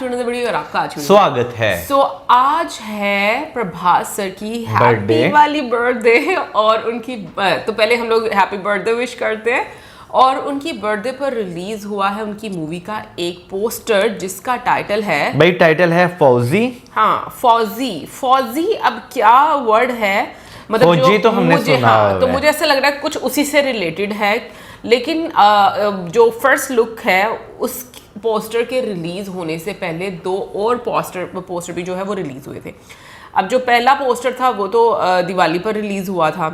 Afternoon बड़ी और आपका आज स्वागत है। आज है प्रभास सर की Birthday। हैप्पी वाली बर्थडे और उनकी तो पहले हम लोग हैप्पी बर्थडे विश करते हैं और उनकी बर्थडे पर रिलीज हुआ है उनकी मूवी का एक पोस्टर जिसका टाइटल है भाई टाइटल है फौजी। हाँ फौजी अब क्या वर्ड है मतलब फौजी तो हमने सुना हाँ, तो मुझे ऐसा लग रहा है कुछ उसी से रिलेटेड है लेकिन जो फर्स्ट लुक है उस पोस्टर के रिलीज होने से पहले दो और पोस्टर भी जो है वो रिलीज हुए थे। अब जो पहला पोस्टर था वो तो दिवाली पर रिलीज हुआ था,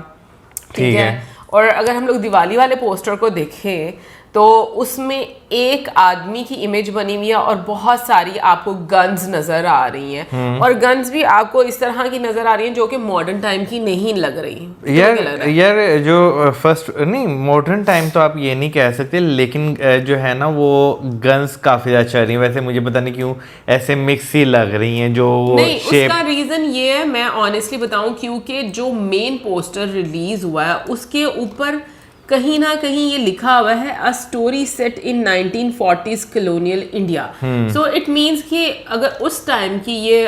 ठीक है। और अगर हम लोग दिवाली वाले पोस्टर को देखें तो उसमें एक आदमी की इमेज बनी हुई है और बहुत सारी आपको गन्स नजर आ रही हैं और गन्स भी आपको इस तरह की नजर आ रही हैं जो कि मॉडर्न टाइम की नहीं लग रही। यार जो फर्स्ट नहीं मॉडर्न टाइम तो आप ये नहीं कह सकते, लेकिन जो है ना वो गन्स काफी ज्यादा चल रही हैं। वैसे मुझे पता नहीं क्यों ऐसे मिक्स ही लग रही हैं जो नहीं उसका रीजन ये है, मैं ऑनेस्टली बताऊं, क्योंकि जो मेन पोस्टर रिलीज हुआ है उसके ऊपर कहीं ना कहीं ये लिखा हुआ है a story set in 1940s colonial India. So it means कि अगर उस टाइम की ये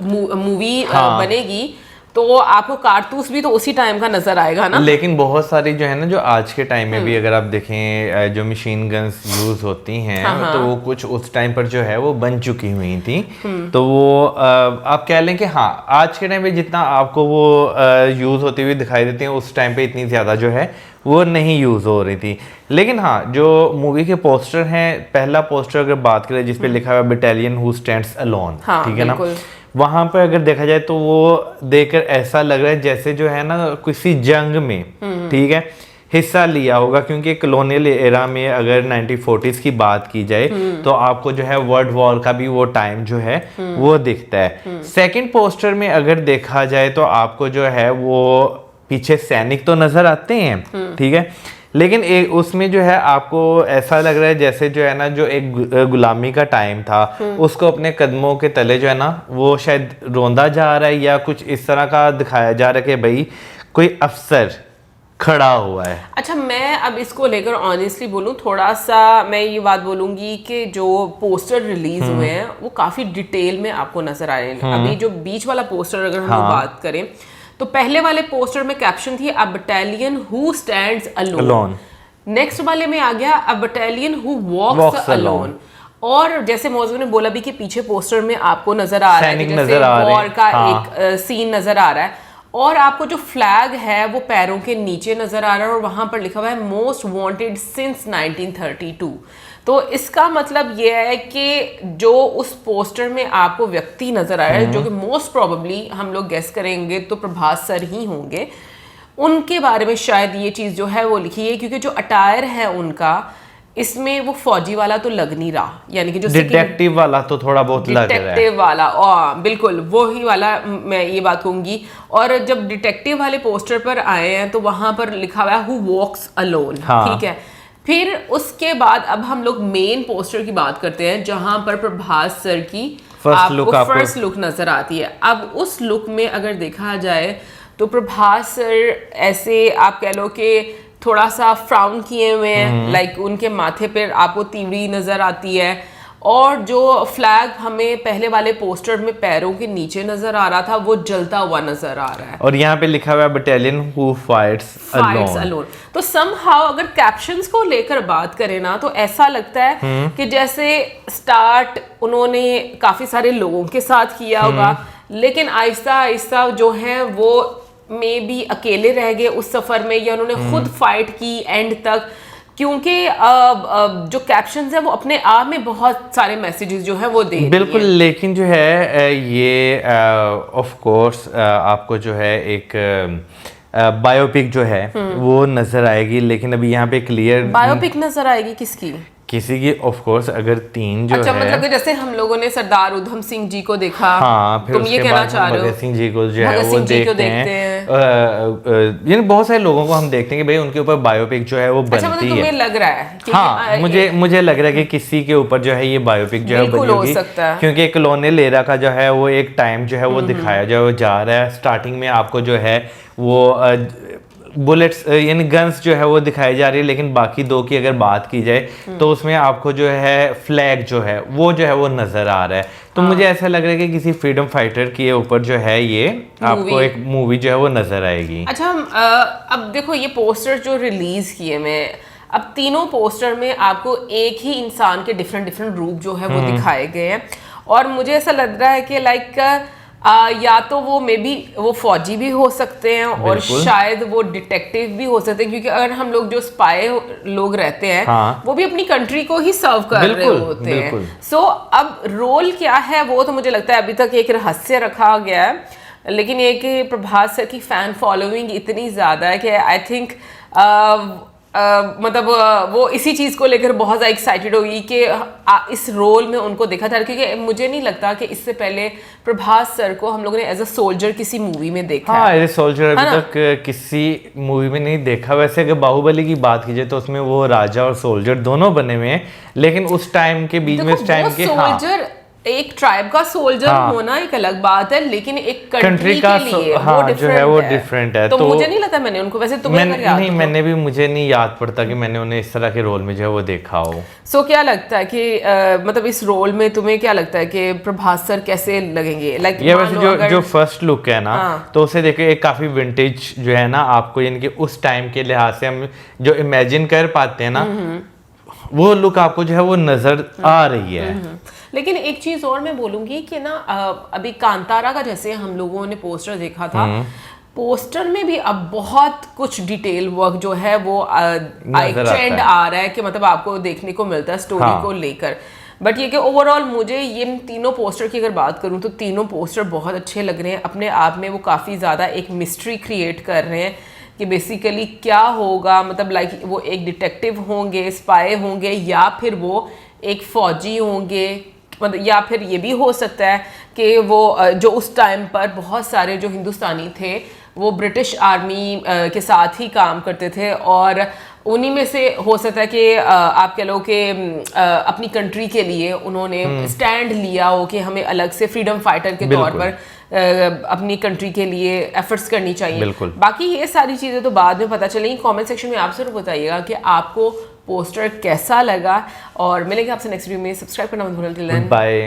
मूवी बनेगी तो आपको कारतूस भी तो उसी टाइम का नजर आएगा ना। लेकिन बहुत सारी जो है ना जो आज के टाइम में भी अगर आप देखें जो मशीन गन्स यूज होती हैं तो वो कुछ उस टाइम पर जो है वो बन चुकी हुई थी। तो वो आप कह लें कि हाँ आज के टाइम पे जितना आपको वो यूज होती हुई दिखाई देती है उस टाइम पे इतनी ज्यादा जो है वो नहीं यूज हो रही थी। लेकिन हाँ जो मूवी के पोस्टर हैं, पहला पोस्टर अगर बात करें जिसपे लिखा हुआ बटालियन हु स्टैंड्स अलोन, ठीक है ना, वहां पर अगर देखा जाए तो वो देखकर ऐसा लग रहा है जैसे जो है ना किसी जंग में, ठीक है, हिस्सा लिया होगा। क्योंकि कॉलोनियल एरा में अगर 1940s की बात की जाए तो आपको जो है वर्ल्ड वॉर का भी वो टाइम जो है वो दिखता है। सेकंड पोस्टर में अगर देखा जाए तो आपको जो है वो पीछे सैनिक तो नजर आते हैं, ठीक है, लेकिन उसमें जो है आपको ऐसा लग रहा है जैसे जो है ना जो एक गुलामी का टाइम था उसको अपने कदमों के तले जो है ना वो शायद रोंदा जा रहा है या कुछ इस तरह का दिखाया जा रहा है कि भाई कोई अफसर खड़ा हुआ है। अच्छा मैं अब इसको लेकर ऑनेस्टली बोलूं, थोड़ा सा मैं ये बात बोलूंगी कि जो पोस्टर रिलीज हुए हैं वो काफी डिटेल में आपको नजर आ रहे हैं। अभी जो बीच वाला पोस्टर अगर हम बात करें तो पहले वाले पोस्टर में कैप्शन थी a battalion who stands alone. Next वाले में आ गया a battalion who walks alone. और जैसे मौजूद ने बोला भी कि पीछे पोस्टर में आपको नजर आ रहा है कि जैसे वॉर का एक सीन नजर आ रहा है और आपको जो फ्लैग है वो पैरों के नीचे नजर आ रहा है और वहां पर लिखा हुआ है मोस्ट वांटेड सिंस 1932। तो इसका मतलब ये है कि जो उस पोस्टर में आपको व्यक्ति नजर आ रहा है जो कि मोस्ट प्रोबेबली हम लोग गेस करेंगे तो प्रभास सर ही होंगे, उनके बारे में शायद ये चीज जो है वो लिखी है। क्योंकि जो अटायर है उनका इसमें वो फौजी वाला तो लग नहीं रहा, यानी कि जो डिटेक्टिव वाला तो थोड़ा बहुत लग रहा है। डिटेक्टिव वाला बिल्कुल वो ही वाला मैं ये बात कहूंगी। और जब डिटेक्टिव वाले पोस्टर पर आए हैं तो वहां पर लिखा हुआ है हु वॉक्स अलोन, ठीक है। फिर उसके बाद अब हम लोग मेन पोस्टर की बात करते हैं जहां पर प्रभास सर की फर्स्ट लुक नजर आती है। अब उस लुक में अगर देखा जाए तो प्रभास सर ऐसे आप कह लो कि थोड़ा सा फ्राउन किए हुए हैं, लाइक उनके माथे पर आपको तीवड़ी नजर आती है और जो फ्लैग हमें पहले वाले पोस्टर में पैरों के नीचे नजर आ रहा था वो जलता हुआ नजर आ रहा है और यहाँ पे लिखा हुआ है बटालियन हु फाइट्स अलोन। तो समहाउ अगर कैप्शंस को लेकर बात करें ना तो ऐसा लगता है कि जैसे स्टार्ट उन्होंने काफी सारे लोगों के साथ किया होगा लेकिन आहिस्ता आहिस्ता जो है वो में भी अकेले रह गए उस सफर में या उन्होंने खुद फाइट की एंड तक। क्योंकि जो कैप्शंस है वो अपने आप में बहुत सारे मैसेजेस जो है वो दे बिल्कुल, लेकिन जो है ये ऑफ कोर्स आपको जो है एक बायोपिक जो है वो नजर आएगी, लेकिन अभी यहाँ पे क्लियर बायोपिक नजर आएगी किसकी? किसी की ऑफ कोर्स अगर तीन जो अच्छा, है मतलब कि जैसे हम लोगों ने सरदार उधम सिंह जी को देखा, हाँ, फिर तुम ये कहना चाह रहे हो भगत सिंह जी को जो है वो देखते हैं। यानी बहुत सारे लोगों को हम देखते हैं कि भाई उनके ऊपर बायोपिक जो है वो बनती है। तुम्हें लग रहा है? हाँ, मुझे लग रहा है कि किसी के ऊपर जो है ये बायोपिक जो है बनी होगी, क्योंकि कॉलोनियल एरा का जो है वो एक टाइम जो है वो दिखाया जा रहा है। स्टार्टिंग में आपको जो है वो बुलेट्स यानी गन्स जो है वो दिखाई जा रही है, लेकिन बाकी दो की अगर बात की जाए तो उसमें आपको जो है फ्लैग जो है वो नजर आ रहा है। तो मुझे ऐसा लग रहा है कि किसी फ्रीडम फाइटर के ऊपर जो है ये आपको एक मूवी जो है वो नजर आएगी। अच्छा, अब देखो ये पोस्टर जो रिलीज किए मैं, अब तीनों पोस्टर में आपको एक ही इंसान के डिफरेंट रूप जो है वो दिखाए गए हैं, और मुझे ऐसा लग रहा है कि लाइक या तो वो मे बी वो फौजी भी हो सकते हैं और शायद वो डिटेक्टिव भी हो सकते हैं, क्योंकि अगर हम लोग जो स्पाई लोग रहते हैं वो भी अपनी कंट्री को ही सर्व कर रहे होते हैं। सो अब रोल क्या है वो तो मुझे लगता है अभी तक एक रहस्य रखा गया है, लेकिन ये कि प्रभास सर की फैन फॉलोइंग इतनी ज़्यादा है कि आई थिंक मतलब वो इसी चीज़ को लेकर बहुत ज़्यादा एक्साइटेड होगी कि इस रोल में उनको देखा था, क्योंकि मुझे नहीं लगता कि इससे पहले प्रभास सर को हम लोगों ने एज अ सोल्जर किसी मूवी में देखा है। एज अ सोल्जर अभी तक किसी मूवी में नहीं देखा। वैसे अगर बाहुबली की बात की जाए तो उसमें वो राजा और सोल्जर दोनों बने हुए हैं, लेकिन उस टाइम के बीच में उस टाइम के सोल्जर एक ट्राइब का सोल्जर होना एक अलग बात है, लेकिन एक कंट्री का के लिए जो है वो डिफरेंट है। तो मुझे नहीं लगता मैंने उनको, वैसे तुम्हें नहीं मैंने भी, मुझे नहीं याद पड़ता कि मैंने उन्हें इस तरह के रोल में जो है वो देखा हो। सो क्या लगता है कि मतलब इस रोल में तुम्हें क्या लगता है कि प्रभास सर कैसे लगेंगे? लाइक ये वैसे जो फर्स्ट लुक है ना तो उसे देखे एक काफी विंटेज जो है ना आपको, यानी कि उस टाइम के लिहाज से हम जो इमेजिन कर पाते हैं ना वो लुक आपको जो है वो नजर आ रही है। लेकिन एक चीज और मैं बोलूंगी कि ना अभी कांतारा का जैसे हम लोगों ने पोस्टर देखा था, पोस्टर में भी अब बहुत कुछ डिटेल वर्क जो है वो ट्रेंड आ रहा है कि मतलब आपको देखने को मिलता है स्टोरी को लेकर। बट ये कि ओवरऑल मुझे ये तीनों पोस्टर की अगर बात करूं तो तीनों पोस्टर बहुत अच्छे लग रहे हैं अपने आप में। वो काफ़ी ज़्यादा एक मिस्ट्री क्रिएट कर रहे हैं कि बेसिकली क्या होगा, मतलब लाइक वो एक डिटेक्टिव होंगे, स्पाई होंगे, या फिर वो एक फौजी होंगे, मतलब या फिर ये भी हो सकता है कि वो जो उस टाइम पर बहुत सारे जो हिंदुस्तानी थे वो ब्रिटिश आर्मी के साथ ही काम करते थे, और उन्हीं में से हो सकता है कि आप कह लो कि अपनी कंट्री के लिए उन्होंने स्टैंड लिया हो कि हमें अलग से फ्रीडम फाइटर के तौर पर अपनी कंट्री के लिए एफर्ट्स करनी चाहिए। बाकी ये सारी चीज़ें तो बाद में पता चलेंगी। कमेंट सेक्शन में आप जरूर बताइएगा कि आपको पोस्टर कैसा लगा, और मिलेंगे आपसे नेक्स्ट वीडियो में। सब्सक्राइब करना मत भूलना। बाय।